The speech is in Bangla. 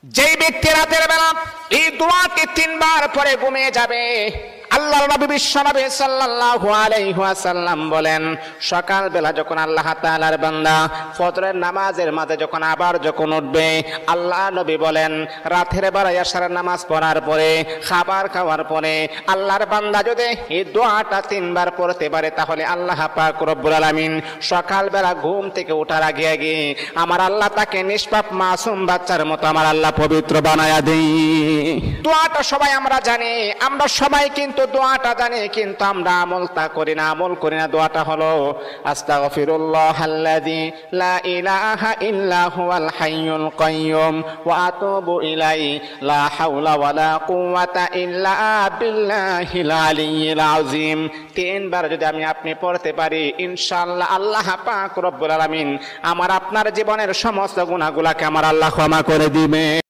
যেই ব্যক্তি রাতের বেলা এই দোয়াটি 3 বার পরে ঘুমিয়ে যাবে, আল্লাহর নবী বিশ্বনবী সাল্লাল্লাহু আলাইহি ওয়াসাল্লাম বলেন, সকাল বেলা যখন আল্লাহ তাআলার বান্দা ফজরের নামাজের মাঝে যখন উঠবে, আল্লাহ নবী বলেন রাতের বেলা এশার নামাজ পড়ার পরে, খাবার খাওয়ার পরে আল্লাহর বান্দা যদি এই দোয়াটা 3 বার পড়তে পারে, তাহলে আল্লাহ পাক রব্বুল আলামিন সকাল বেলা ঘুম থেকে ওঠার আগে আগে আমার আল্লাহ তাকে নিষ্পাপ মাসুম বাচ্চার মতো আমার আল্লাহ পবিত্র বানায়া দেই। দোয়াটা সবাই আমরা জানি, আমরা সবাই কিন্তু দোয়াটা জানি, কিন্তু আমরা আমল করি না। দোয়াটা হলো আস্তাগফিরুল্লাহাল্লাযী লা ইলাহা ইল্লা হুয়াল হাইয়ুল কাইয়্যুম ওয়া আতুবু ইলাইহি লা হাওলা ওয়ালা কুওয়াতা ইল্লা বিল্লাহিল আলিয়্যিল আযীম। 3 বার যদি আপনি পড়তে পারি, ইনশাআল্লাহ আল্লাহ পাক রব্বুল আলামিন আমার আপনার জীবনের সমস্ত গুনাহগুলোকে আমার আল্লাহ ক্ষমা করে দিবেন।